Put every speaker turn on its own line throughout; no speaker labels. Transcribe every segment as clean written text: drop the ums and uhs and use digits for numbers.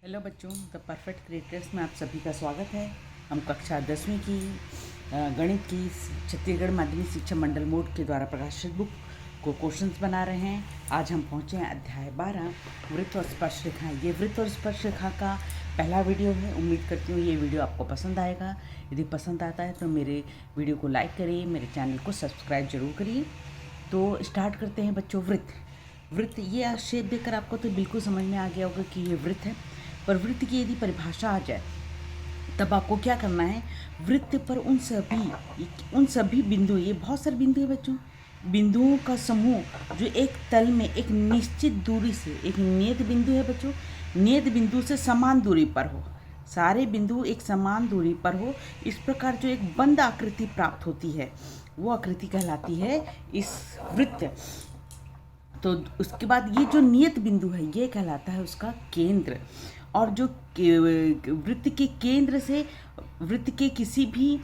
Hello बच्चों, the perfect creators में आप सभी का स्वागत है। हम कक्षा 10वीं की गणित की छत्तीसगढ़ माध्यमिक शिक्षा मंडल मोड के द्वारा प्रकाशित बुक को क्वेश्चंस बना रहे हैं। आज हम पहुंचे हैं अध्याय 12 वृत्त और स्पर्श रेखाएं। ये वृत्त और स्पर्श रेखा का पहला वीडियो है। उम्मीद करती हूँ ये वीडियो आपको पसंद आएगा। यदि पसंद आता है तो मेरे वीडियो को लाइक करिए, मेरे चैनल को सब्सक्राइब जरूर करिए। तो स्टार्ट करते हैं बच्चों। वृत्त ये शेप देखकर आपको तो बिल्कुल समझ में आ गया होगा कि ये वृत्त है। पर वृत्त की यदि परिभाषा आ जाए तब आपको क्या करना है, वृत्त पर उन सभी बिंदु, ये बहुत सारे बिंदु है बच्चों, बिंदुओं का समूह जो एक तल में एक निश्चित दूरी से, एक नियत बिंदु है बच्चों, नियत बिंदु से समान दूरी पर हो, सारे बिंदु एक समान दूरी पर हो, इस प्रकार जो एक बंद आकृति प्राप्त होती है वो आकृति कहलाती है इस वृत्त। तो उसके बाद ये जो नियत बिंदु है ये कहलाता है उसका केंद्र। और जो वृत्त के केंद्र से वृत्त के किसी भी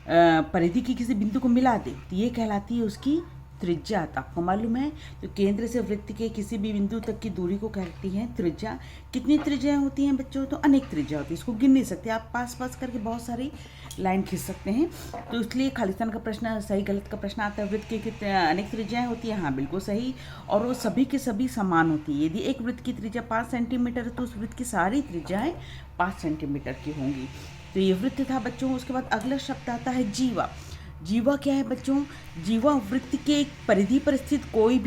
परिधि के किसी बिंदु को मिला दे तो ये कहलाती है उसकी त्रिज्या। तो आपको मालूम है तो केंद्र से वृत्त के किसी भी बिंदु तक की दूरी को कहती है त्रिज्या। कितनी त्रिज्याएं होती हैं बच्चों? तो अनेक त्रिज्या होती है, इसको गिन नहीं सकते आप, पास पास करके बहुत सारी लाइन खींच सकते हैं। तो इसलिए खालिस्तान का प्रश्न, सही गलत का प्रश्न आता है, वृत्त के कितने अनेक त्रिज्याएं होती हैं? हाँ बिल्कुल सही। और वो सभी के सभी समान होती है। यदि एक वृत्त की त्रिज्या 5 सेंटीमीटर है तो उस वृत्त की सारी त्रिज्याएं 5 सेंटीमीटर की होंगी। तो ये वृत्त था बच्चों। उसके बाद अगला शब्द आता है जीवा। जीवा क्या है बच्चों? जीवा वृत्त के एक परिधि पर स्थित कोई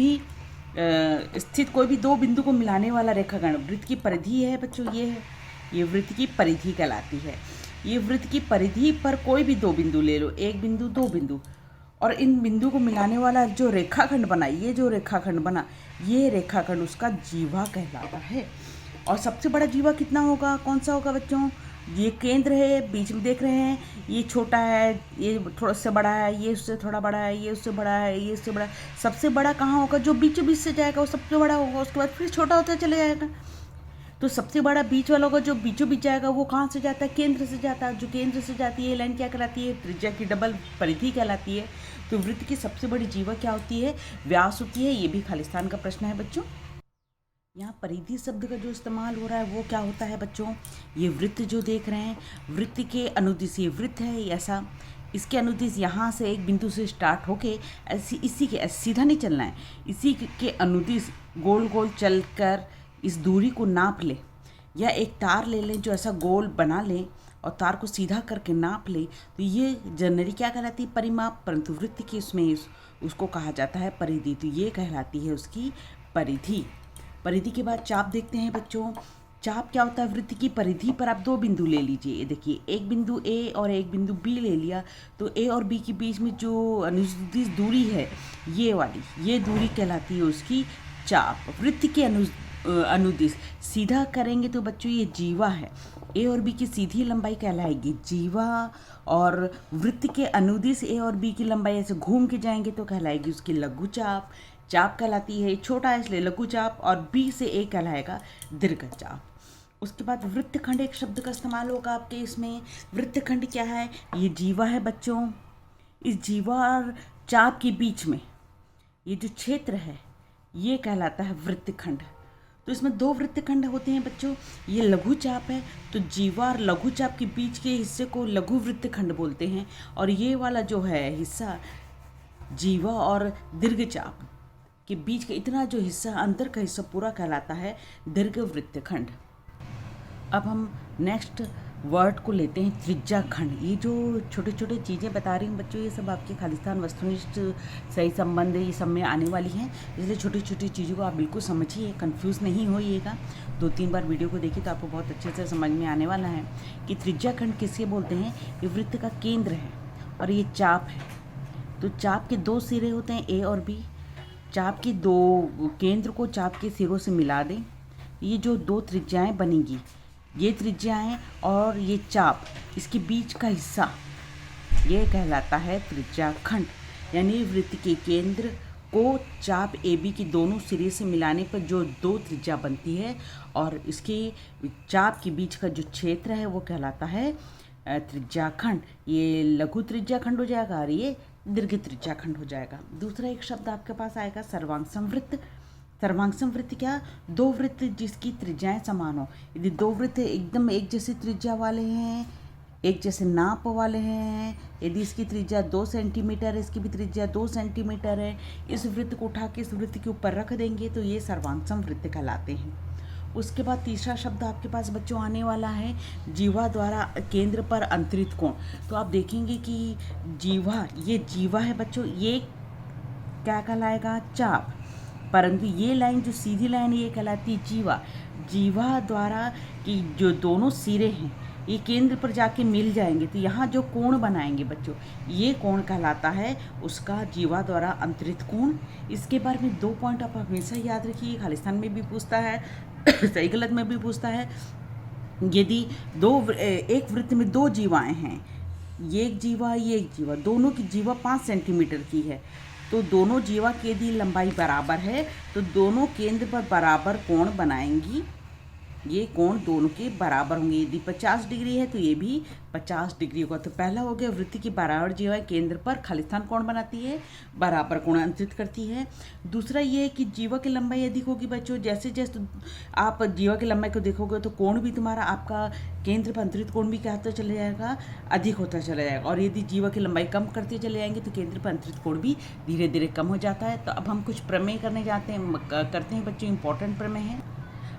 भी दो बिंदु को मिलाने वाला रेखाखंड। वृत्त की परिधि है बच्चों, ये है, ये वृत्त की परिधि कहलाती है। ये वृत्त की परिधि पर कोई भी दो बिंदु ले लो, एक बिंदु, दो बिंदु, और इन बिंदु को मिलाने वाला जो रेखाखंड बना, ये जो रेखाखंड बना, ये रेखाखंड उसका जीवा कहलाता है। और सबसे बड़ा जीवा कितना होगा? कौन सा होगा बच्चों? ये केंद्र है, बीच में देख रहे हैं, ये छोटा है, ये थोड़ा सा बड़ा है, ये उससे थोड़ा बड़ा है, ये उससे बड़ा है, ये उससे बड़ा। सबसे बड़ा कहाँ होगा? जो बीचों बीच से जाएगा वो सबसे बड़ा होगा, उसके बाद फिर छोटा होता चले जाएगा। तो सबसे बड़ा बीच वाला होगा, जो बीचों बीच जाएगा वो कहाँ से जाता है? केंद्र से जाता है। जो केंद्र से जाती है लाइन क्या कहलाती है? त्रिज्या की डबल परिधि कहलाती है। तो वृत्त की सबसे बड़ी जीवा क्या होती है? व्यास होती है। ये भी खालिस्तान का प्रश्न है बच्चों। यहाँ परिधि शब्द का जो इस्तेमाल हो रहा है वो क्या होता है बच्चों? ये वृत्त जो देख रहे हैं, वृत्त के अनुदिश, ये वृत्त है ऐसा, इसके अनुदिश यहाँ से एक बिंदु से स्टार्ट होके इसी के सीधा नहीं चलना है, इसी के अनुदिश गोल गोल चलकर इस दूरी को नाप ले, या एक तार ले लें जो ऐसा गोल बना लें और तार को सीधा करके नाप ले, तो ये जनरली क्या कहलाती है? परिमाप। परंतु वृत्त के उसमें उसको कहा जाता है परिधि। तो ये कहलाती है उसकी परिधि। परिधि के बाद चाप देखते हैं बच्चों। चाप क्या होता है? वृत्त की परिधि पर आप दो बिंदु ले लीजिए। देखिए, एक बिंदु ए और एक बिंदु बी ले लिया, तो ए और बी के बीच में जो अनुदिश दूरी है ये वाली, ये दूरी कहलाती है उसकी चाप। वृत्त के अनुदिश सीधा करेंगे तो बच्चों ये जीवा है। ए और बी की सीधी लंबाई कहलाएगी जीवा, और वृत्त के अनुदिश ए और बी की लंबाई ऐसे घूम के जाएंगे तो कहलाएगी उसकी लघु चाप। चाप कहलाती है छोटा है इसलिए लघु चाप, और बी से ए कहलाएगा दीर्घ चाप। उसके बाद वृत्तखंड एक शब्द का इस्तेमाल होगा आपके इसमें। वृत्तखंड क्या है? ये जीवा है बच्चों। इस जीवा और चाप के बीच में ये जो क्षेत्र है ये कहलाता है वृत्तखंड। तो इसमें दो वृत्तखंड होते हैं बच्चों। ये लघु चाप है, तो जीवा और लघु चाप के बीच के हिस्से को लघु वृत्तखंड बोलते हैं, और ये वाला जो है हिस्सा जीवा और दीर्घ चाप के बीच का इतना जो हिस्सा, अंदर का हिस्सा पूरा कहलाता है दीर्घ वृत्तखंड। अब हम नेक्स्ट वर्ड को लेते हैं त्रिज्याखंड। ये जो छोटे छोटे चीज़ें बता रही हूँ बच्चों, ये सब आपके खालिस्तान वस्तुनिष्ठ सही संबंध ये सब में आने वाली हैं, इसलिए छोटी छोटी चीज़ों को आप बिल्कुल समझिए, कंफ्यूज नहीं होइएगा। 2-3 बार वीडियो को देखिए तो आपको बहुत अच्छे से समझ में आने वाला है कि त्रिज्याखंड किसके बोलते हैं। ये वृत्त का केंद्र है और ये चाप है। तो चाप के दो सिरे होते हैं, ए और बी। चाप के दो केंद्र को चाप के सिरों से मिला दें, ये जो दो त्रिज्याएं बनेंगी, ये त्रिज्याएं और ये चाप, इसके बीच का हिस्सा ये कहलाता है त्रिज्याखंड। यानी वृत्त के केंद्र को चाप ए बी की दोनों सिरे से मिलाने पर जो दो त्रिज्या बनती है, और इसके चाप के बीच का जो क्षेत्र है वो कहलाता है त्रिज्याखंड। ये लघु त्रिज्याखंड हो जाएगा और ये दीर्घ त्रिज्याखंड हो जाएगा। दूसरा एक शब्द आपके पास आएगा सर्वांग संवृत्त। सर्वांग वृत्त क्या, दो वृत्त जिसकी त्रिज्याएं समान हो। यदि दो वृत्त एकदम एक जैसी त्रिज्या वाले हैं, एक जैसे नाप वाले हैं, यदि इसकी त्रिज्या 2 सेंटीमीटर है, इसकी भी त्रिज्या 2 सेंटीमीटर है, इस वृत्त को उठा के इस वृत्त के ऊपर रख देंगे तो ये सर्वांग वृत्त कहलाते हैं। उसके बाद तीसरा शब्द आपके पास बच्चों आने वाला है जीवा द्वारा केंद्र पर अंतरित कोण। तो आप देखेंगे कि जीवा, ये जीवा है बच्चों, ये क्या कहलाएगा, चाप, परंतु ये लाइन जो सीधी लाइन ये कहलाती है जीवा। जीवा द्वारा कि जो दोनों सिरे हैं ये केंद्र पर जाके मिल जाएंगे तो यहाँ जो कोण बनाएंगे बच्चों, ये कोण कहलाता है उसका जीवा द्वारा अंतरित कोण। इसके बारे में 2 पॉइंट आप हमेशा याद रखिए, खालिस्तान में भी पूछता है सही गलत में भी पूछता है। यदि एक वृत्त में 2 जीवाएं हैं, ये एक जीवा ये एक जीवा, दोनों की जीवा 5 सेंटीमीटर की है, तो दोनों जीवा की यदि लंबाई बराबर है तो दोनों केंद्र पर बराबर कोण बनाएंगी। ये कोण दोनों के बराबर होंगे। यदि 50 डिग्री है तो ये भी 50 डिग्री होगा। तो पहला हो गया वृत्त की बराबर जीवा केंद्र पर खालिस्तान कोण बनाती है, बराबर कोण अंतरित करती है। दूसरा ये है कि जीवा की लंबाई अधिक होगी बच्चों, जैसे जैसे आप जीवा की लंबाई को देखोगे तो कोण भी तुम्हारा आपका केंद्र पर अंतरित कोण भी क्या होता चला जाएगा, अधिक होता चला जाएगा। और यदि जीवा की लंबाई कम करते चले जाएंगे तो केंद्र पर अंतरित कोण भी धीरे धीरे कम हो जाता है। तो अब हम कुछ प्रमेय करने जाते हैं, करते हैं बच्चों, इंपॉर्टेंट प्रमेय है।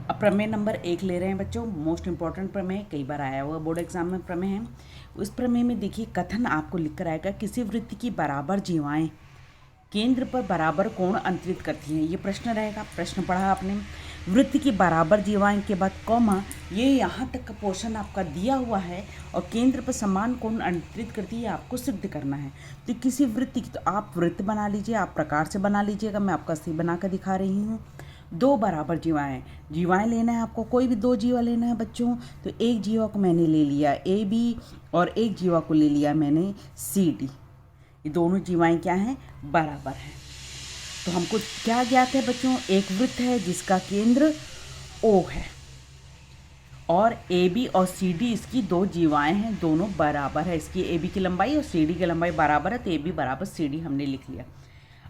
अब प्रमेय नंबर 1 ले रहे हैं बच्चों, मोस्ट इंपॉर्टेंट प्रमेय, कई बार आया हुआ बोर्ड एग्जाम में प्रमेय है। उस प्रमेय में देखिए कथन आपको लिख कर आएगा, किसी वृत्त की बराबर जीवाएं केंद्र पर बराबर कोण अंतरित करती हैं। ये प्रश्न रहेगा, प्रश्न पढ़ा आपने, वृत्त की बराबर जीवाएं के बाद कॉमा, ये यहाँ तक का पोर्शन आपका दिया हुआ है और केंद्र पर समान कोण अंतरित करती है, आपको सिद्ध करना है। तो किसी वृत्त की, तो आप वृत्त बना लीजिए, आप प्रकार से बना लीजिएगा, मैं आपका सी बना कर दिखा रही हूँ। 2 बराबर जीवाएं लेना है आपको, कोई भी 2 जीवा लेना है बच्चों। तो एक जीवा को मैंने ले लिया AB और एक जीवा को ले लिया मैंने CD। ये दोनों जीवाएं क्या हैं, बराबर हैं। तो हमको क्या ज्ञात है बच्चों, एक वृत्त है जिसका केंद्र O है और AB और CD इसकी 2 जीवाएं हैं, दोनों बराबर है। इसकी AB की लंबाई और CD की लंबाई बराबर है, तो AB बराबर CD हमने लिख लिया।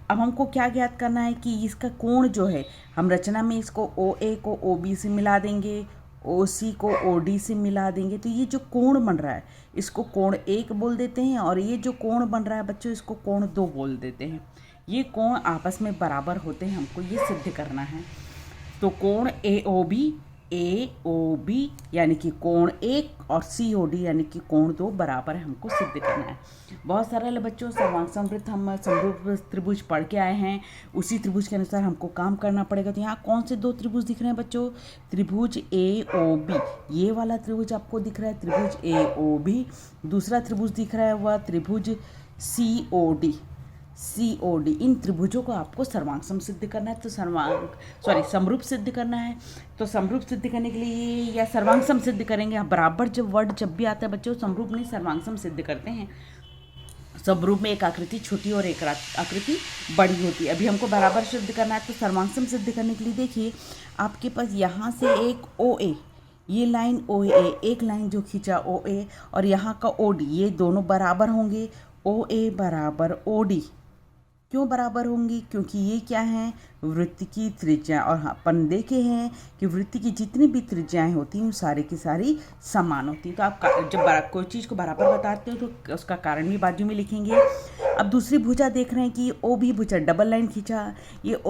अब हमको क्या ज्ञात करना है कि इसका कोण जो है, हम रचना में इसको OA को OB से मिला देंगे, OC को OD से मिला देंगे, तो ये जो कोण बन रहा है इसको कोण 1 बोल देते हैं और ये जो कोण बन रहा है बच्चों इसको कोण 2 बोल देते हैं। ये कोण आपस में बराबर होते हैं, हमको ये सिद्ध करना है। तो कोण AOB यानी कि कोण 1 और COD यानी कि कोण 2 बराबर है, हमको सिद्ध करना है। बहुत सरल है बच्चों, सर्वांग वृत्त हम समरूप त्रिभुज पढ़ के आए हैं, उसी त्रिभुज के अनुसार हमको काम करना पड़ेगा। तो यहाँ कौन से 2 त्रिभुज दिख रहे हैं बच्चों, त्रिभुज AOB, ये वाला त्रिभुज आपको दिख रहा है त्रिभुज AOB। दूसरा त्रिभुज दिख रहा है वह त्रिभुज COD। इन त्रिभुजों को आपको सर्वांग सिद्ध करना है, तो समरूप सिद्ध करना है। तो समरूप सिद्ध करने के लिए या सर्वांग सिद्ध करेंगे, बराबर जब वर्ड जब भी आता है बच्चों, समरूप नहीं सर्वांग सिद्ध करते हैं। समरूप में एक आकृति छोटी और एक आकृति बड़ी होती है। अभी हमको बराबर सिद्ध करना है, तो सर्वांग सिद्ध करने के लिए देखिए आपके पास यहाँ से एक OA, ये लाइन OA, एक लाइन जो खींचा OA और यहाँ का OD, ये दोनों बराबर होंगे। OA बराबर OD क्यों बराबर होंगी, क्योंकि ये क्या है, वृत्त की त्रिज्या। और अपन देखे हैं कि वृत्त की जितनी भी त्रिज्याएं होती हैं वो सारी की सारी समान होती हैं। तो आप जब कोई चीज़ को बराबर बताते हो तो उसका कारण भी बाजू में लिखेंगे। अब दूसरी भुजा देख रहे हैं कि OB भुजा डबल लाइन खींचा, ये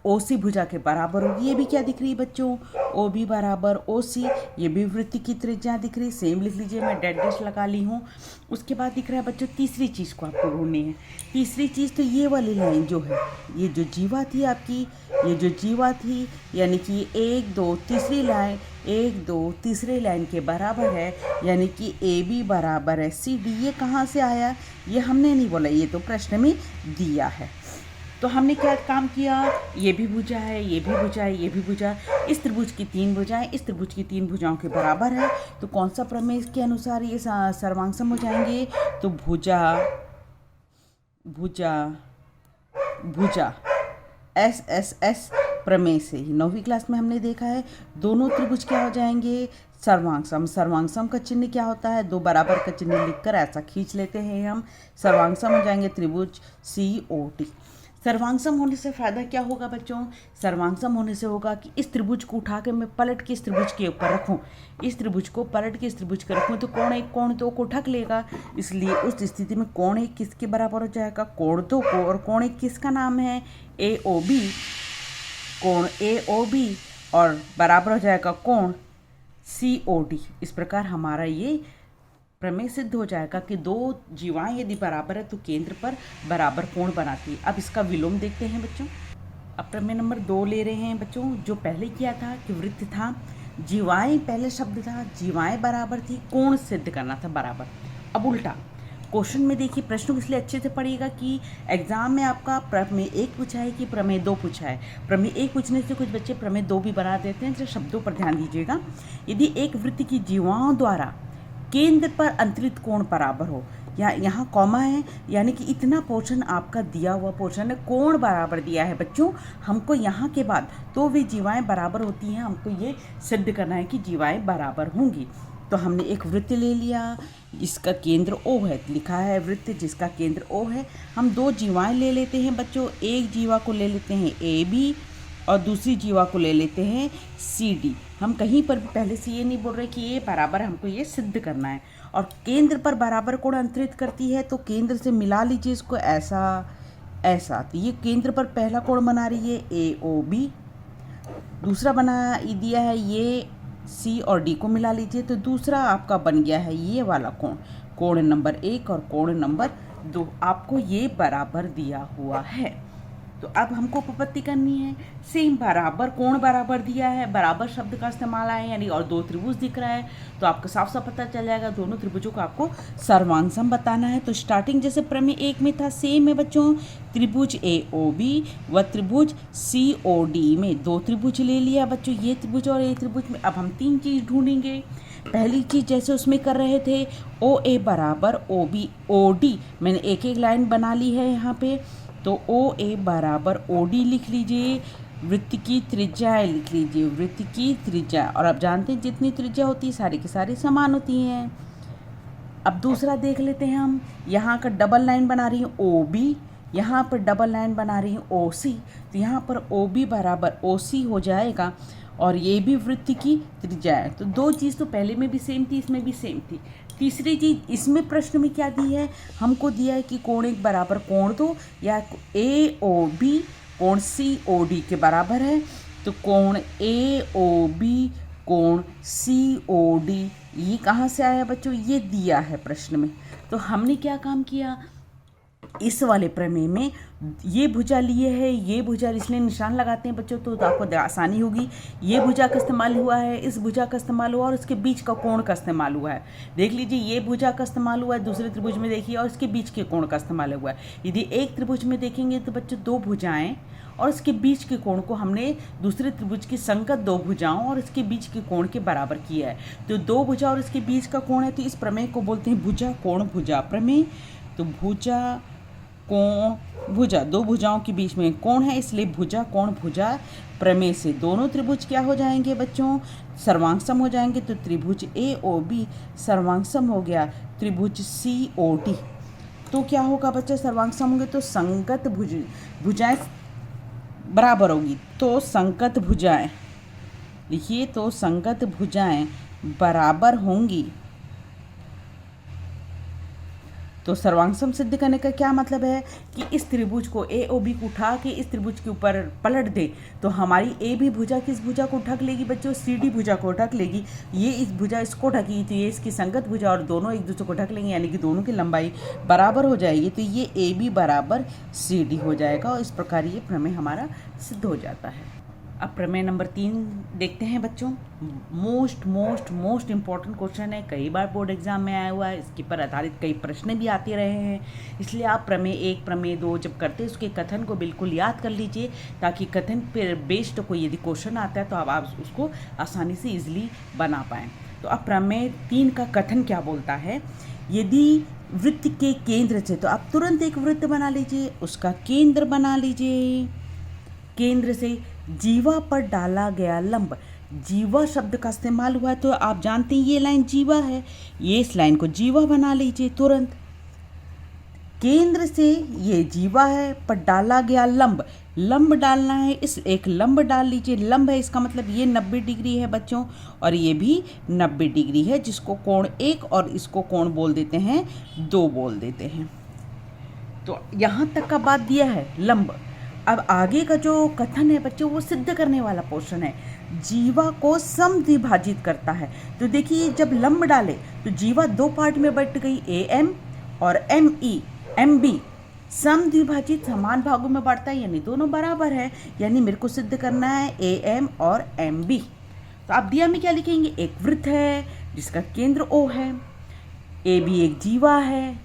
OC भुजा के बराबर होगी। ये भी क्या दिख रही है बच्चों, OB बराबर OC, ये भी वृत्त की त्रिज्या दिख रही है, सेम लिख लीजिए, मैं डैश लगा ली हूँ। उसके बाद दिख रहा है बच्चों तीसरी चीज़ को आपको ढूंढनी है। तीसरी चीज़ तो ये वाली लाइन जो है, ये जो जीवा थी आपकी, ये जो जीवा थी यानी कि 1 2 तीसरी लाइन 1 2 तीसरी लाइन के बराबर है, यानी कि AB बराबर है CD। ये कहाँ से आया, ये हमने नहीं बोला, ये तो प्रश्न में दिया है। तो हमने क्या काम किया, ये भी भुजा है, ये भी भुजा है, ये भी भुजा है, इस त्रिभुज की 3 भुजाएं इस त्रिभुज की 3 भुजाओं के बराबर है। तो कौन सा प्रमेय के अनुसार ये सर्वांग हो जाएंगे, तो भुजा SSS प्रमेय से ही 9वीं क्लास में हमने देखा है। दोनों त्रिभुज क्या हो जाएंगे, सर्वांग सम का चिन्ह क्या होता है, 2 बराबर का चिन्ह लिखकर ऐसा खींच लेते हैं हम, सर्वांग सम हो जाएंगे त्रिभुज COD। सर्वांगसम होने से फ़ायदा क्या होगा बच्चों? सर्वांगसम होने से होगा कि इस त्रिभुज को उठा के मैं पलट के इस त्रिभुज के ऊपर रखूं, इस त्रिभुज को पलट के इस त्रिभुज के रखूं तो कोण एक कोण दो को ढक लेगा। इसलिए उस स्थिति में कोण एक किसके बराबर हो जाएगा? कोण दो को। और कोण एक किसका नाम है? AOB। कोण AOB और बराबर हो जाएगा कोण COD। इस प्रकार हमारा ये प्रमेय सिद्ध हो जाएगा कि दो जीवाएं यदि बराबर है तो केंद्र पर बराबर कोण बनाती है। अब इसका विलोम देखते हैं बच्चों। अब प्रमेय नंबर 2 ले रहे हैं बच्चों। जो पहले किया था कि वृत्त था, जीवाएं पहले शब्द था, जीवाएं बराबर थी, कोण सिद्ध करना था बराबर। अब उल्टा क्वेश्चन में देखिए, प्रश्न को इसलिए अच्छे से पढ़िएगा कि एग्जाम में आपका प्रमेय 1 पूछा है कि प्रमेय 2 पूछा है। प्रमेय 1 पूछने से कुछ बच्चे प्रमेय 2 भी बना देते हैं, इसलिए शब्दों पर ध्यान दीजिएगा। यदि एक वृत्त की जीवाओं द्वारा केंद्र पर अंतरित कोण बराबर हो, या यहाँ कॉमा है, यानी कि इतना पोर्शन आपका दिया हुआ पोर्शन है, कोण बराबर दिया है बच्चों, हमको यहाँ के बाद तो वे जीवाएं बराबर होती हैं, हमको ये सिद्ध करना है कि जीवाएं बराबर होंगी। तो हमने एक वृत्त ले लिया जिसका केंद्र O है, लिखा है वृत्त जिसका केंद्र O है। हम 2 जीवाएं ले लेते हैं बच्चों, एक जीवा को ले लेते हैं AB और दूसरी जीवा को ले लेते हैं CD। हम कहीं पर भी पहले से ये नहीं बोल रहे कि ये बराबर, हमको ये सिद्ध करना है। और केंद्र पर बराबर कोण अंतरित करती है तो केंद्र से मिला लीजिए इसको, ऐसा ऐसा। तो ये केंद्र पर पहला कोण बना रही है AOB, दूसरा बना दिया है ये C और D को मिला लीजिए तो दूसरा आपका बन गया है ये वाला कोण, कोण नंबर 1 और कोण नंबर 2 आपको ये बराबर दिया हुआ है। तो अब हमको उपपत्ति करनी है। सेम बराबर, कोण बराबर दिया है, बराबर शब्द का इस्तेमाल है, यानी और 2 त्रिभुज दिख रहा है तो आपको साफ साफ पता चल जाएगा दोनों त्रिभुजों को आपको सर्वांगसम बताना है। तो स्टार्टिंग जैसे प्रमेय 1 में था सेम है बच्चों, त्रिभुज AOB व त्रिभुज COD में 2 त्रिभुज ले लिया बच्चों, ये त्रिभुज और ये त्रिभुज में। अब हम 3 चीज़ ढूंढेंगे। पहली चीज़ जैसे उसमें कर रहे थे OA बराबर OB OD, मैंने एक एक लाइन बना ली है यहाँ पे। तो OA बराबर OD लिख लीजिए, वृत्त की त्रिज्या लिख लीजिए, वृत्त की त्रिज्या। और आप जानते हैं जितनी त्रिज्या होती है सारी की सारी समान होती हैं। अब दूसरा देख लेते हैं हम, यहाँ का डबल लाइन बना रही हूँ OB, यहाँ पर डबल लाइन बना रही हूँ OC, तो यहाँ पर OB बराबर OC हो जाएगा और ये भी वृत्त की त्रिज्या है। तो 2 चीज़ तो पहले में भी सेम थी, इसमें भी सेम थी। तीसरी चीज़ इसमें प्रश्न में क्या दी है, हमको दिया है कि कोण 1 बराबर कोण 2, या AOB कोण COD के बराबर है। तो कोण AOB कोण COD ये कहाँ से आया बच्चों? ये दिया है प्रश्न में। तो हमने क्या काम किया, इस वाले प्रमेय में ये भुजा लिए है, ये भुजा, इसलिए निशान लगाते हैं बच्चों तो आपको आसानी होगी। ये भुजा का इस्तेमाल हुआ है, इस भुजा का इस्तेमाल हुआ और उसके बीच का कोण का इस्तेमाल हुआ है। देख लीजिए, ये भुजा का इस्तेमाल हुआ है दूसरे त्रिभुज में देखिए, और इसके बीच के कोण का इस्तेमाल हुआ है। यदि एक त्रिभुज में देखेंगे तो बच्चों 2 भुजाएं और इसके बीच के कोण को हमने दूसरे त्रिभुज की संगत 2 भुजाओं और इसके बीच के कोण के बराबर किया है। तो 2 भुजा और इसके बीच का कोण है, तो इस प्रमेय को बोलते हैं भुजा कोण भुजा प्रमेय। तो भुजा कोण भुजा, 2 भुजाओं के बीच में कोण है, इसलिए भुजा कोण भुजा प्रमेय से दोनों त्रिभुज क्या हो जाएंगे बच्चों? सर्वांगसम हो जाएंगे। तो त्रिभुज AOB सर्वांगसम हो गया त्रिभुज COD। तो क्या होगा बच्चे? सर्वांगसम होंगे तो संगत भुजाएं बराबर होगी। तो संगत भुजाएं लिखिए, तो संगत भुजाएं बराबर होंगी। तो सर्वांगसम सिद्ध करने का क्या मतलब है कि इस त्रिभुज को AOB को उठा के इस त्रिभुज के ऊपर पलट दे तो हमारी AB भुजा किस भुजा को ढक लेगी बच्चों? CD भुजा को ढक लेगी। ये इस भुजा इसको ढकी तो ये इसकी संगत भुजा और दोनों एक दूसरे को ढक लेंगे, यानी कि दोनों की लंबाई बराबर हो जाएगी। तो ये AB बराबर CD हो जाएगा और इस प्रकार ये प्रमेय हमारा सिद्ध हो जाता है। अब प्रमेय नंबर 3 देखते हैं बच्चों। मोस्ट इम्पॉर्टेंट क्वेश्चन है, कई बार बोर्ड एग्जाम में आया हुआ है, इसके पर आधारित कई प्रश्न भी आते रहे हैं। इसलिए आप प्रमेय 1 प्रमेय 2 जब करते हैं उसके कथन को बिल्कुल याद कर लीजिए, ताकि कथन पर बेस्ड कोई यदि क्वेश्चन आता है तो आप उसको आसानी से ईजिली बना पाएँ। तो अब प्रमेय 3 का कथन क्या बोलता है, यदि वृत्त के केंद्र से, तो आप तुरंत एक वृत्त बना लीजिए, उसका केंद्र बना लीजिए, केंद्र से जीवा पर डाला गया लंब, जीवा शब्द का इस्तेमाल हुआ है तो आप जानते हैं ये लाइन जीवा है, ये इस लाइन को जीवा बना लीजिए तुरंत। केंद्र से ये जीवा है, पर डाला गया लंब, लंब डालना है, इस एक लंब डाल लीजिए। लंब है इसका मतलब ये 90 डिग्री है बच्चों, और ये भी 90 डिग्री है, जिसको कोण 1 और इसको कोण बोल देते हैं 2 बोल देते हैं। तो यहाँ तक का बात दिया है लंब। अब आगे का जो कथन है बच्चों वो सिद्ध करने वाला पोर्शन है। जीवा को समद्विभाजित करता है। तो देखिए जब लंब डाले तो जीवा 2 पार्ट में बट गई, AM और ME, MB समद्विभाजित समान भागों में बढ़ता है, यानी दोनों बराबर है, यानी मेरे को सिद्ध करना है AM और MB। तो आप दिया में क्या लिखेंगे, एक वृत्त है जिसका केंद्र O है, AB एक जीवा है,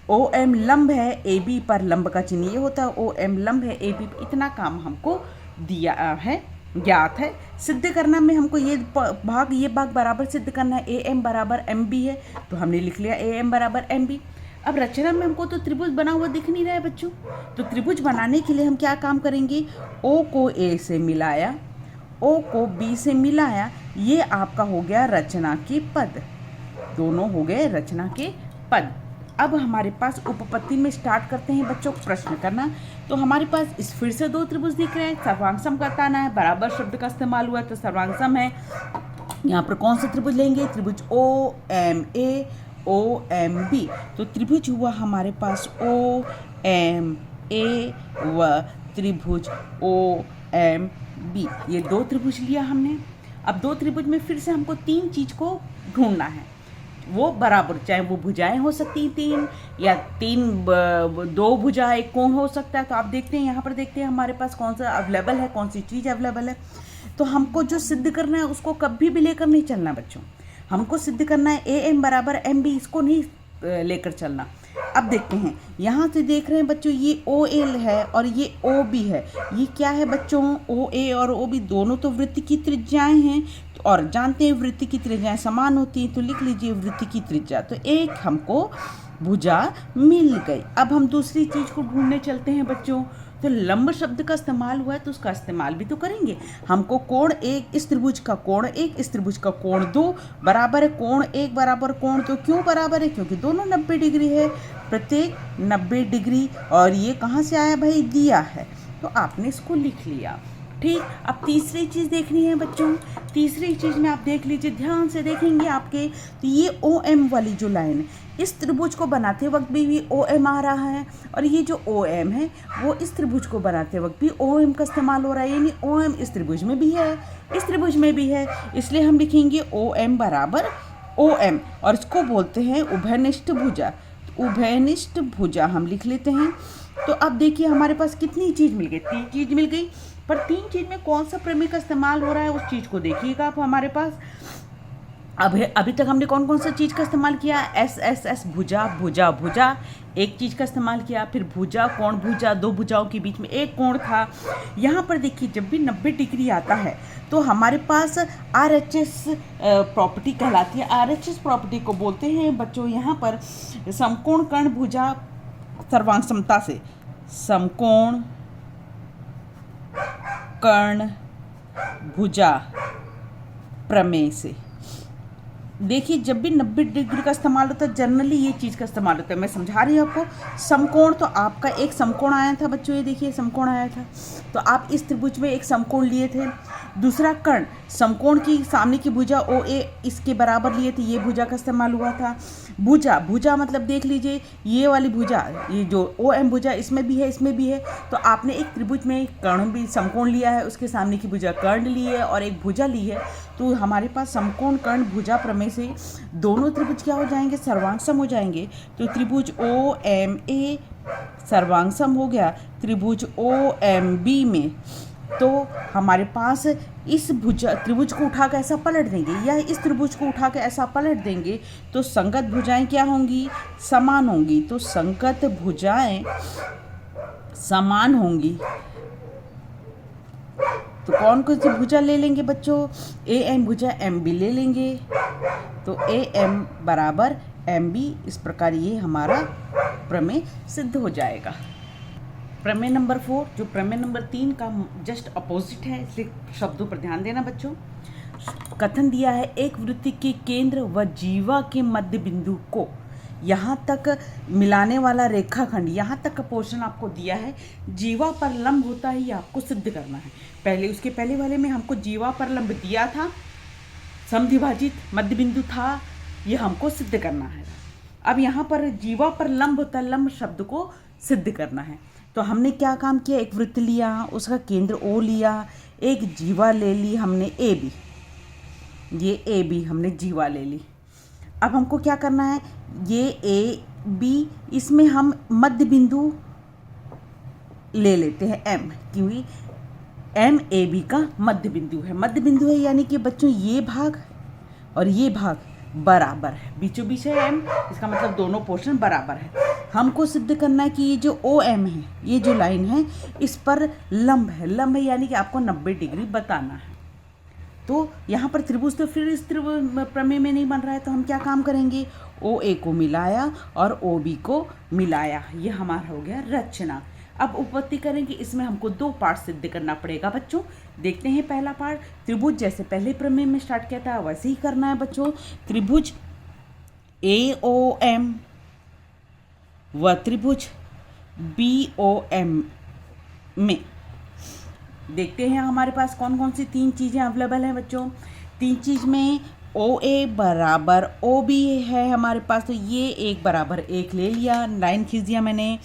OM लंब है, AB पर लंब का चिन्ह ये होता है, OM लंब है, AB इतना काम हमको दिया है, ज्ञात है। सिद्ध करना में हमको ये भाग बराबर सिद्ध करना है, AM बराबर MB है, तो हमने लिख लिया AM बराबर MB। अब रचना में हमको तो त्रिभुज बना हुआ दिख नहीं रहा है बच्चों, तो त्रिभुज बनाने के लिए हम क्या काम करेंगे, O को A से मिलाया, O को B से मिलाया, ये आपका हो गया रचना के पद, दोनों हो गए रचना के पद। अब हमारे पास उपपत्ति में स्टार्ट करते हैं बच्चों प्रश्न करना। तो हमारे पास इस फिर से 2 त्रिभुज दिख रहे हैं, सर्वांगसम बताना है, बराबर शब्द का इस्तेमाल हुआ तो सर्वांगसम है। यहाँ पर कौन सा त्रिभुज लेंगे, त्रिभुज OMA OMB। तो त्रिभुज हुआ हमारे पास OMA व त्रिभुज OMB, ये 2 त्रिभुज लिया हमने। अब 2 त्रिभुज में फिर से हमको 3 चीज को ढूंढना है, वो बराबर, चाहे वो भुजाएं हो सकती हैं 3 या 2 भुजा एक कोण हो सकता है। तो आप देखते हैं यहाँ पर देखते हैं हमारे पास कौन सा अवेलेबल है, कौन सी चीज़ अवेलेबल है। तो हमको जो सिद्ध करना है उसको कभी भी लेकर नहीं चलना बच्चों, हमको सिद्ध करना है AM बराबर MB, इसको नहीं लेकर चलना। अब देखते हैं यहाँ से देख रहे हैं बच्चों ये OL है और ये OB है, ये क्या है बच्चों, OA और OB दोनों तो वृत्त की त्रिज्याएं हैं, और जानते हैं वृत्त की त्रिज्याएं समान होती हैं, तो लिख लीजिए वृत्त की त्रिज्या। तो एक हमको भुजा मिल गई। अब हम दूसरी चीज को ढूंढने चलते हैं बच्चों। तो लंब शब्द का इस्तेमाल हुआ है तो उसका इस्तेमाल भी तो करेंगे। हमको कोण 1, इस त्रिभुज का कोण 1, इस त्रिभुज का कोण 2 बराबर है, कोण 1 बराबर कोण 2 क्यों बराबर है, क्योंकि दोनों 90 डिग्री है, प्रत्येक 90 डिग्री, और ये कहाँ से आया भाई, दिया है, तो आपने इसको लिख लिया। ठीक, अब तीसरी चीज़ देखनी है बच्चों। तीसरी चीज़ में आप देख लीजिए, ध्यान से देखेंगे आपके, तो ये OM वाली जो लाइन है, इस त्रिभुज को बनाते वक्त भी OM आ रहा है, और ये जो OM है वो इस त्रिभुज को बनाते वक्त भी OM का इस्तेमाल हो रहा है, यानी OM इस त्रिभुज में भी है, इस त्रिभुज में भी है, इसलिए हम लिखेंगे OM बराबर OM, और इसको बोलते हैं उभयनिष्ठ भुजा। तो उभयनिष्ठ भुजा हम लिख लेते हैं। तो अब देखिए हमारे पास कितनी चीज़ मिल गई, 3 चीज़ मिल गई, पर 3 चीज़ में कौन सा प्रमेय का इस्तेमाल हो रहा है उस चीज़ को देखिएगा आप। हमारे पास अभी तक हमने कौन कौन सा चीज़ का इस्तेमाल किया, S भुजा भुजा भुजा एक चीज़ का इस्तेमाल किया, फिर भुजा कोण भुजा, 2 भुजाओं के बीच में एक कोण था। यहाँ पर देखिए जब भी 90 डिग्री आता है तो हमारे पास RHS प्रॉपर्टी कहलाती है। RHS प्रॉपर्टी को बोलते हैं बच्चों यहाँ पर समकोण कर्ण भुजा सर्वांग समता से, समकोण कर्ण भुजा प्रमेय से। देखिए जब भी 90 डिग्री का इस्तेमाल होता है जनरली ये चीज़ का इस्तेमाल होता है, मैं समझा रही हूँ आपको। समकोण, तो आपका एक समकोण आया था बच्चों, ये देखिए समकोण आया था, तो आप इस त्रिभुज में एक समकोण लिए थे। दूसरा कर्ण, समकोण की सामने की भुजा OA इसके बराबर लिए थे, ये भुजा का इस्तेमाल हुआ था। भुजा मतलब देख लीजिए ये वाली भुजा, ये जो OM भुजा इसमें भी है, इसमें भी है, तो आपने एक त्रिभुज में कर्ण भी समकोण लिया है, उसके सामने की भुजा कर्ण ली है और एक भुजा ली है। तो हमारे पास समकोण कर्ण भुजा प्रमेय से दोनों त्रिभुज क्या हो जाएंगे, सर्वांगसम हो जाएंगे। तो त्रिभुज OMA सर्वांगसम हो गया त्रिभुज OMB में। तो हमारे पास इस त्रिभुज को उठा कर ऐसा पलट देंगे या इस त्रिभुज को उठा कर ऐसा पलट देंगे तो संगत भुजाएं क्या होंगी, समान होंगी। तो संगत भुजाएं समान होंगी। तो कौन कौन सी भुजा ले लेंगे बच्चों, AM भुजा MB ले लेंगे। तो AM बराबर MB, इस प्रकार ये हमारा प्रमेय सिद्ध हो जाएगा। प्रमेय नंबर 4 जो प्रमेय नंबर 3 का जस्ट अपोजिट है, इसलिए शब्दों पर ध्यान देना बच्चों। कथन दिया है एक वृत्त के केंद्र व जीवा के मध्य बिंदु को, यहाँ तक मिलाने वाला रेखाखंड, यहाँ तक का पोर्शन आपको दिया है। जीवा पर लंब होता है, ये आपको सिद्ध करना है। पहले उसके पहले वाले में हमको जीवा पर लंब दिया था, समद्विभाजित मध्य बिंदु था, ये हमको सिद्ध करना है। अब यहाँ पर जीवा पर लंब होता है, लंब शब्द को सिद्ध करना है। तो हमने क्या काम किया, एक वृत्त लिया, उसका केंद्र O लिया, एक जीवा ले ली हमने AB, ये AB हमने जीवा ले ली। अब हमको क्या करना है, ये AB, इसमें हम मध्य बिंदु ले लेते हैं M, क्योंकि M AB का मध्य बिंदु है। मध्य बिंदु है यानी कि बच्चों ये भाग और ये भाग बराबर है, बीचों बीच है M, इसका मतलब दोनों पोर्शन बराबर है। हमको सिद्ध करना है कि ये जो OM है, ये जो लाइन है, इस पर लंब है। लंब है यानी कि आपको 90 डिग्री बताना है। तो यहाँ पर त्रिभुज तो फिर इस त्रिभुज प्रमेय में नहीं बन रहा है, तो हम क्या काम करेंगे, OA को मिलाया और OB को मिलाया, ये हमारा हो गया रचना। अब उपपत्ति करेंगे, इसमें हमको 2 पार्ट सिद्ध करना पड़ेगा बच्चों। देखते हैं पहला पार्ट, त्रिभुज जैसे पहले प्रमेय में स्टार्ट किया था वैसे ही करना है बच्चों। त्रिभुज AOM व त्रिभुज BOM में देखते हैं हमारे पास कौन कौन सी 3 चीज़ें अवेलेबल हैं बच्चों। 3 चीज़ में OA बराबर OB है हमारे पास, तो ये 1 बराबर 1 ले लिया, लाइन खींच दिया मैंने।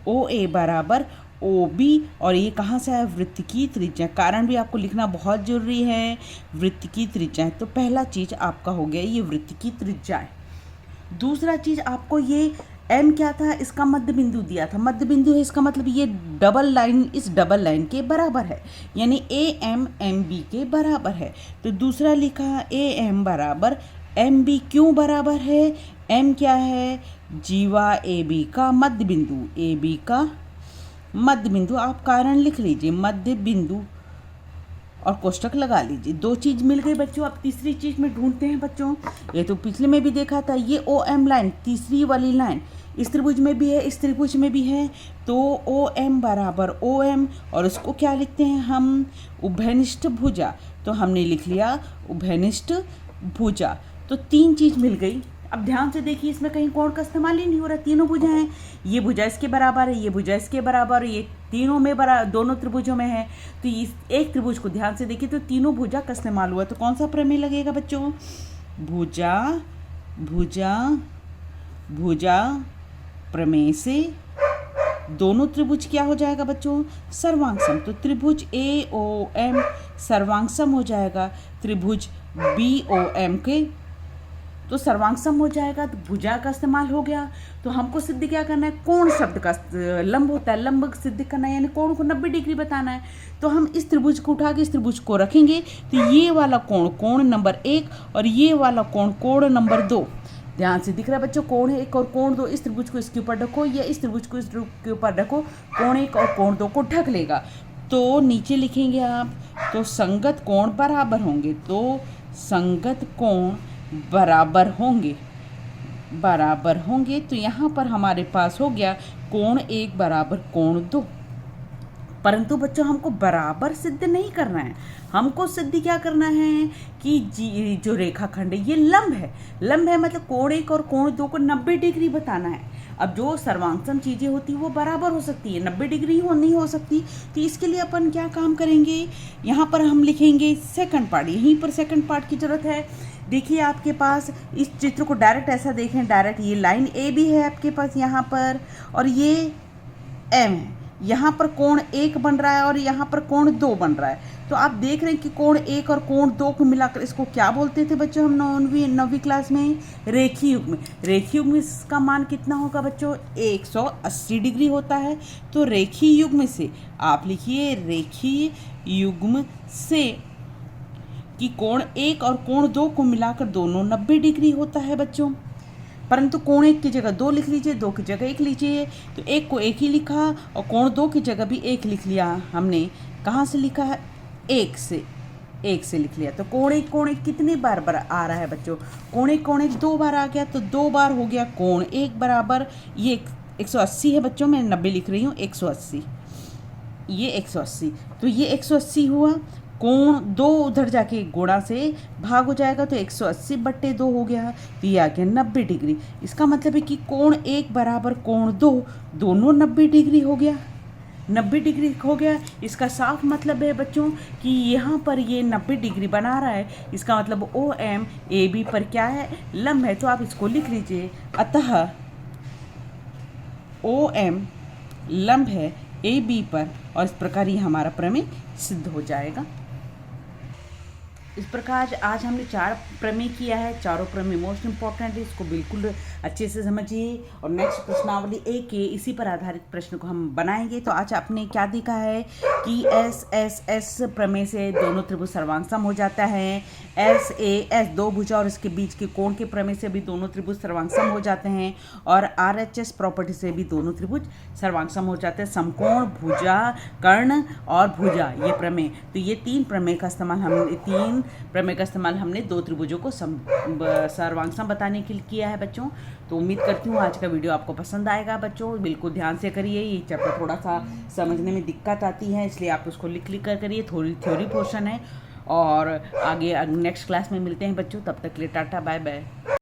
OA बराबर OB, और ये कहाँ से है, वृत्त की त्रिज्या। कारण भी आपको लिखना बहुत जरूरी है, वृत्त की त्रिज्या है। तो पहला चीज़ आपका हो गया ये वृत्त की त्रिज्या है। दूसरा चीज़ आपको ये M क्या था, इसका मध्य बिंदु दिया था, मध्य बिंदु है, इसका मतलब ये डबल लाइन इस डबल लाइन के बराबर है, यानी AM MB के बराबर है। तो दूसरा लिखा AM बराबर MB, क्यों बराबर है, M क्या है, जीवा AB का मध्य बिंदु, AB का मध्य बिंदु, आप कारण लिख लीजिए, मध्य बिंदु और कोष्टक लगा लीजिए। 2 चीज़ मिल गई बच्चों। अब तीसरी चीज़ में ढूंढते हैं बच्चों, ये तो पिछले में भी देखा था, ये OM लाइन, तीसरी वाली लाइन इस त्रिभुज में भी है, इस त्रिभुज में भी है, तो OM बराबर OM, और उसको क्या लिखते हैं हम, उभयनिष्ठ भुजा। तो हमने लिख लिया उभयनिष्ठ भुजा। तो 3 चीज़ मिल गई। अब ध्यान से देखिए, इसमें कहीं कोण का इस्तेमाल ही नहीं हो रहा, तीनों भुजा हैं, ये भुजा इसके बराबर है, ये भुजा इसके बराबर, ये तीनों में दोनों त्रिभुजों में है। तो इस एक त्रिभुज को ध्यान से देखिए, तो तीनों भुजा का इस्तेमाल हुआ। तो कौन सा प्रमेय लगेगा बच्चों, भुजा भुजा भुजा प्रमेय से दोनों त्रिभुज क्या हो जाएगा बच्चों, सर्वांगसम। तो त्रिभुज AOM सर्वांगसम हो जाएगा त्रिभुज BOM के, तो सर्वांगसम हो जाएगा, तो भुजा का इस्तेमाल हो गया। तो हमको सिद्ध क्या करना है, कोण शब्द का लंब होता है, लंब सिद्ध करना है, यानी कोण को 90 डिग्री बताना है। तो हम इस त्रिभुज को उठा के इस त्रिभुज को रखेंगे, तो ये वाला कोण कोण नंबर 1 और ये वाला कोण कोण नंबर 2। ध्यान से दिख रहा है बच्चों, कोण 1 और कोण 2, इस त्रिभुज को इसके ऊपर ढको या इस त्रिभुज को इसके ऊपर ढको, कोण 1 और कोण 2 को ढक लेगा। तो नीचे लिखेंगे आप, तो संगत कोण बराबर होंगे, तो संगत कोण बराबर होंगे। तो यहाँ पर हमारे पास हो गया कोण 1 बराबर कोण 2। परंतु बच्चों हमको बराबर सिद्ध नहीं करना है, हमको सिद्ध क्या करना है कि जो रेखाखंड है ये लंब है। लंब है मतलब कोण 1 और कोण 2 को 90 डिग्री बताना है। अब जो सर्वांगसम चीज़ें होती है वो बराबर हो सकती है, 90 डिग्री नहीं हो सकती। तो इसके लिए अपन क्या काम करेंगे, यहाँ पर हम लिखेंगे सेकंड पार्ट, यहीं पर सेकंड पार्ट की ज़रूरत है। देखिए आपके पास इस चित्र को डायरेक्ट ऐसा देखें, डायरेक्ट ये लाइन AB है आपके पास यहाँ पर, और ये M है, यहाँ पर कोण 1 बन रहा है और यहाँ पर कोण 2 बन रहा है। तो आप देख रहे हैं कि कोण 1 और कोण 2 को मिलाकर इसको क्या बोलते थे बच्चों हम 9वीं क्लास में, रेखीय युग्म। रेखीय युग्म इसका मान कितना होगा बच्चों, 180 डिग्री होता है। तो रेखीय युग्म से आप लिखिए, रेखीय युग्म से कि कोण 1 और कोण 2 को मिलाकर दोनों 90 डिग्री होता है बच्चों। परंतु कोण 1 की जगह 2 लिख लीजिए, 2 की जगह 1 लीजिए, तो 1 को 1 ही लिखा और कोण 2 की जगह भी 1 लिख लिया हमने। कहाँ से लिखा है, 1 से लिख लिया। तो कोण 1 कितने बार आ रहा है बच्चों, कोण 1 2 बार आ गया, तो 2 बार हो गया कोण 1 बराबर, ये 180 है बच्चों, मैं 90 लिख रही हूँ, 180, ये 180, तो ये 180 हुआ। कोण 2 उधर जाके गुणा से भाग हो जाएगा तो 180/2 हो गया, तो ये आ गया 90 डिग्री। इसका मतलब है कि कोण 1 बराबर कोण 2 दोनों 90 डिग्री हो गया, 90 डिग्री हो गया। इसका साफ मतलब है बच्चों कि यहाँ पर ये 90 डिग्री बना रहा है, इसका मतलब ओ एम ए बी पर क्या है, लंब है। तो आप इसको लिख लीजिए, अतः ओ एम लंब है ए बी पर, और इस प्रकार ये हमारा प्रमेय सिद्ध हो जाएगा। इस प्रकार आज हमने 4 प्रमेय किया है। चारों प्रमेय मोस्ट इंपॉर्टेंट है, इसको बिल्कुल अच्छे से समझिए। और नेक्स्ट प्रश्नावली ए के इसी पर आधारित प्रश्न को हम बनाएंगे। तो आज आपने क्या देखा है कि एस एस एस प्रमेय से दोनों त्रिभुज सर्वांग सम हो जाता है। एस ए एस 2 भुजा और इसके बीच के कोण के प्रमेय से भी दोनों त्रिभुज सर्वांग सम हो जाते हैं। और आर एच एस प्रॉपर्टी से भी दोनों त्रिभुज सर्वांग सम हो जाते हैं। समकोण, भुजा, कर्ण और भुजा, ये प्रमेय। तो ये 3 प्रमेय का इस्तेमाल हमने 2 त्रिभुजों को सर्वांग सम बताने के लिए किया है बच्चों। तो उम्मीद करती हूँ आज का वीडियो आपको पसंद आएगा बच्चों। बिल्कुल ध्यान से करिए, ये चैप्टर थोड़ा सा समझने में दिक्कत आती है, इसलिए आप उसको लिख कर करिए। थोड़ी थ्योरी पोर्शन है, और आगे नेक्स्ट क्लास में मिलते हैं बच्चों। तब तक के लिए टाटा बाय बाय।